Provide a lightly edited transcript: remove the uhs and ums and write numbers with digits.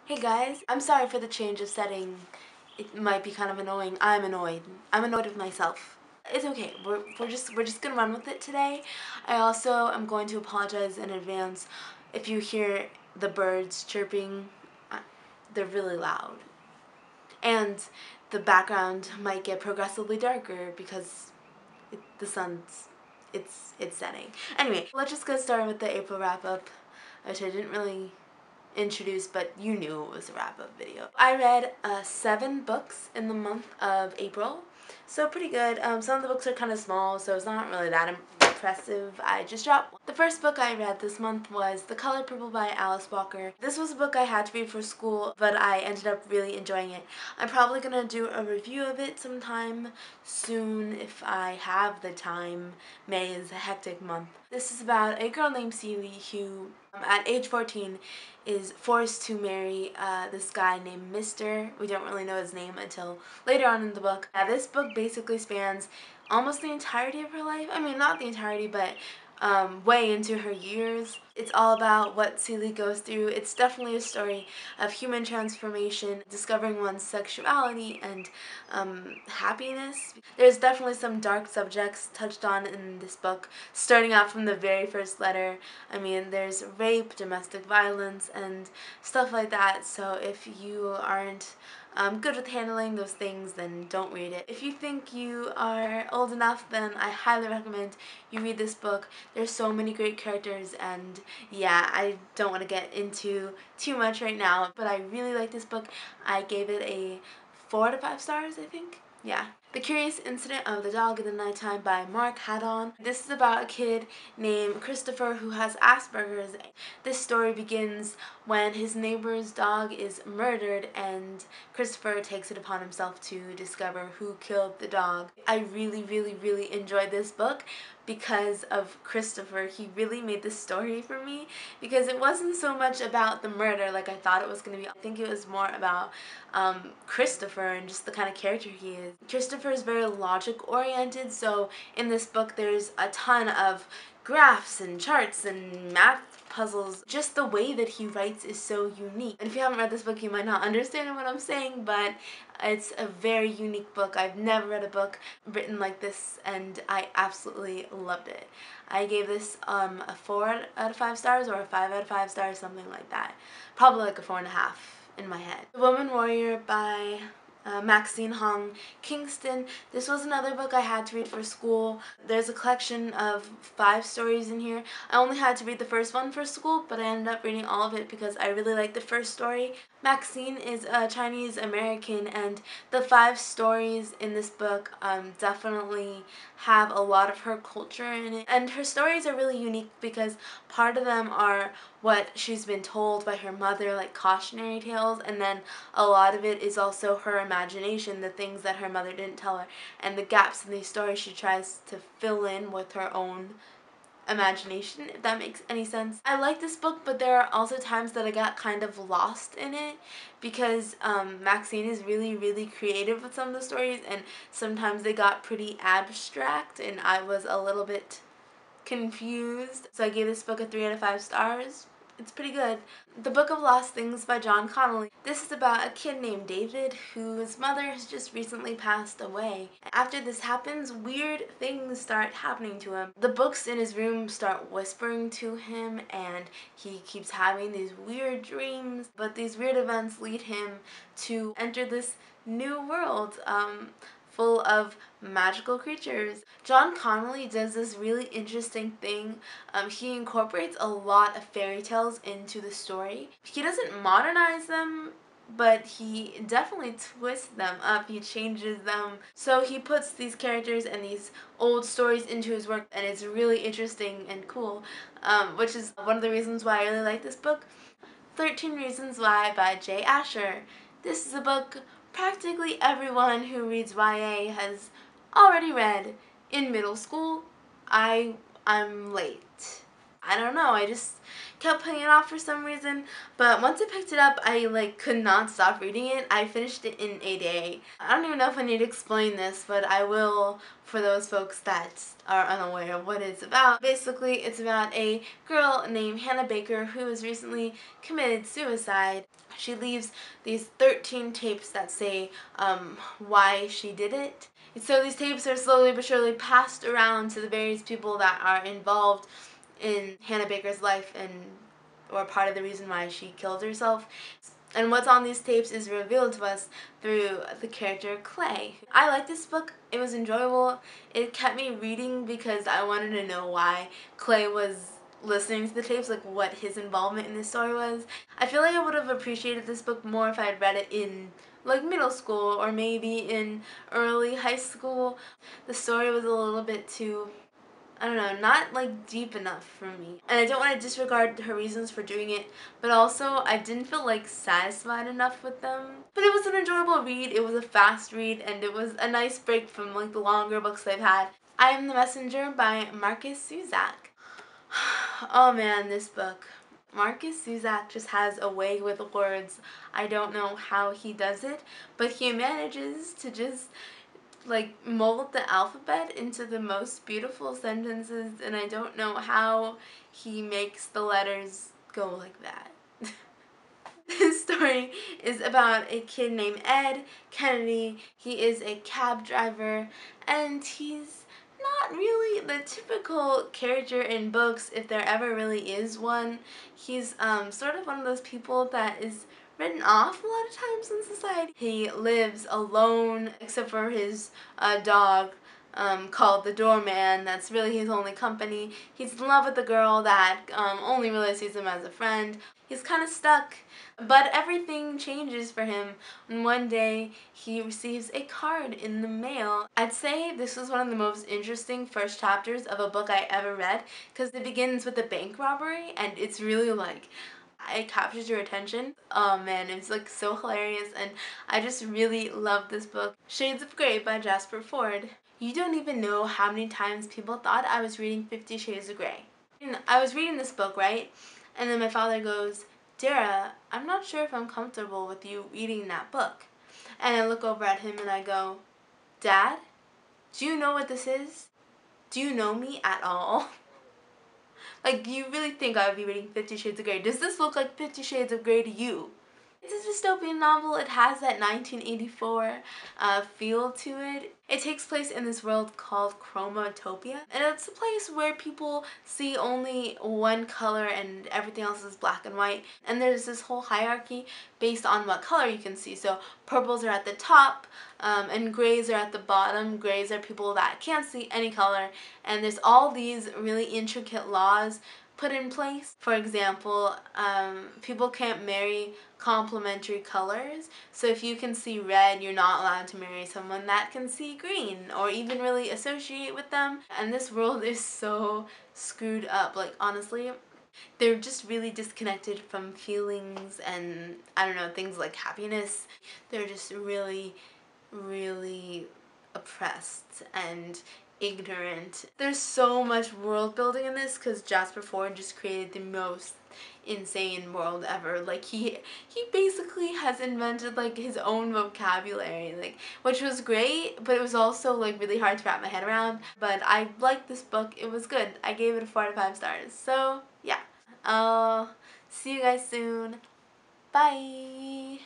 Hey guys, I'm sorry for the change of setting. It might be kind of annoying. I'm annoyed. I'm annoyed with myself. It's okay. We're just gonna run with it today. I also am going to apologize in advance if you hear the birds chirping. uh, They're really loud, and the background might get progressively darker because the sun's it's setting. Anyway, let's just get started with the April wrap up, which I didn't really introduced, but you knew it was a wrap-up video. I read 7 books in the month of April, so pretty good. Some of the books are kind of small, so it's not really that impressive. I just dropped one. The first book I read this month was The Color Purple by Alice Walker. This was a book I had to read for school, but I ended up really enjoying it. I'm probably going to do a review of it sometime soon if I have the time. May is a hectic month. This is about a girl named Celie who, at age 14, is forced to marry this guy named Mr. We don't really know his name until later on in the book. This book basically spans almost the entirety of her life. I mean, not the entirety, but way into her years. It's all about what Celie goes through. It's definitely a story of human transformation, discovering one's sexuality, and happiness. There's definitely some dark subjects touched on in this book, starting out from the very first letter. I mean, there's rape, domestic violence, and stuff like that, so if you aren't good with handling those things, then don't read it. If you think you are old enough, then I highly recommend you read this book. There's so many great characters, and yeah, I don't want to get into too much right now, but I really like this book. I gave it a 4 to 5 stars, I think. Yeah. The Curious Incident of the Dog in the Nighttime by Mark Haddon. This is about a kid named Christopher who has Asperger's. This story begins when his neighbor's dog is murdered and Christopher takes it upon himself to discover who killed the dog. I really enjoyed this book because of Christopher. He really made this story for me because it wasn't so much about the murder like I thought it was going to be. I think it was more about Christopher and just the kind of character he is. Christopher is very logic oriented, so in this book there's a ton of graphs and charts and math puzzles. Just the way that he writes is so unique. And if you haven't read this book, you might not understand what I'm saying, but it's a very unique book. I've never read a book written like this, and I absolutely loved it. I gave this a 4 out of 5 stars or a 5 out of 5 stars, something like that. Probably like a 4.5 in my head. The Woman Warrior by Maxine Hong Kingston. This was another book I had to read for school. There's a collection of 5 stories in here. I only had to read the first one for school, but I ended up reading all of it because I really liked the first story. Maxine is a Chinese American, and the 5 stories in this book definitely have a lot of her culture in it. And her stories are really unique because part of them are what she's been told by her mother, like cautionary tales, and then a lot of it is also her imagination, the things that her mother didn't tell her, and the gaps in these stories she tries to fill in with her own imagination, if that makes any sense. I like this book, but there are also times that I got kind of lost in it because Maxine is really creative with some of the stories, and sometimes they got pretty abstract and I was a little bit confused. So I gave this book a 3 out of 5 stars. It's pretty good. The Book of Lost Things by John Connolly. This is about a kid named David whose mother has just recently passed away. After this happens, weird things start happening to him. The books in his room start whispering to him and he keeps having these weird dreams, but these weird events lead him to enter this new world full of magical creatures. John Connolly does this really interesting thing. He incorporates a lot of fairy tales into the story. He doesn't modernize them, but he definitely twists them up. He changes them. So he puts these characters and these old stories into his work, and it's really interesting and cool, which is one of the reasons why I really like this book. 13 Reasons Why by Jay Asher. This is a book practically everyone who reads YA has already read in middle school. I'm late. I don't know, I just kept putting it off for some reason, but once I picked it up, I like could not stop reading it. I finished it in a day. I don't even know if I need to explain this, but I will for those folks that are unaware of what it's about. Basically, it's about a girl named Hannah Baker who has recently committed suicide. She leaves these 13 tapes that say why she did it. So these tapes are slowly but surely passed around to the various people that are involved in Hannah Baker's life and or part of the reason why she killed herself. And what's on these tapes is revealed to us through the character Clay. I like this book. It was enjoyable. It kept me reading because I wanted to know why Clay was listening to the tapes, like what his involvement in this story was. I feel like I would have appreciated this book more if I had read it in like middle school or maybe in early high school. The story was a little bit too, I don't know, not like deep enough for me. And I don't want to disregard her reasons for doing it, but also I didn't feel like satisfied enough with them. But it was an enjoyable read, it was a fast read, and it was a nice break from like the longer books I've had. I Am the Messenger by Markus Zusak. Oh man, this book. Markus Zusak just has a way with words. I don't know how he does it, but he manages to just like mold the alphabet into the most beautiful sentences, and I don't know how he makes the letters go like that. This story is about a kid named Ed Kennedy. He is a cab driver, and he's not really the typical character in books, if there ever really is one. He's sort of one of those people that is written off a lot of times in society. He lives alone, except for his dog, called the doorman. That's really his only company. He's in love with a girl that only really sees him as a friend. He's kind of stuck, but everything changes for him when one day he receives a card in the mail. I'd say this was one of the most interesting first chapters of a book I ever read because it begins with a bank robbery and it's really like, it captures your attention. Oh man, it's like so hilarious, and I just really love this book. Shades of Grey by Jasper Fforde. You don't even know how many times people thought I was reading 50 Shades of Grey. And I was reading this book, right? And then my father goes, "Dara, I'm not sure if I'm comfortable with you reading that book." And I look over at him and I go, "Dad, do you know what this is? Do you know me at all?" Like, you really think I would be reading 50 Shades of Grey? Does this look like 50 Shades of Grey to you? It's a dystopian novel. It has that 1984 feel to it. It takes place in this world called Chromatopia, and it's a place where people see only one color and everything else is black and white. And there's this whole hierarchy based on what color you can see. So purples are at the top, and grays are at the bottom. Grays are people that can't see any color, and there's all these really intricate laws put in place. For example, people can't marry complementary colors. So if you can see red, you're not allowed to marry someone that can see green or even really associate with them. And this world is so screwed up. Like, honestly, they're just really disconnected from feelings and, I don't know, things like happiness. They're just really, really oppressed and ignorant. There's so much world building in this because Jasper Fforde just created the most insane world ever. Like, he basically has invented like his own vocabulary, like, which was great, but it was also like really hard to wrap my head around. But I liked this book. It was good. I gave it a 4 out of 5 stars. So yeah, I'll see you guys soon. Bye.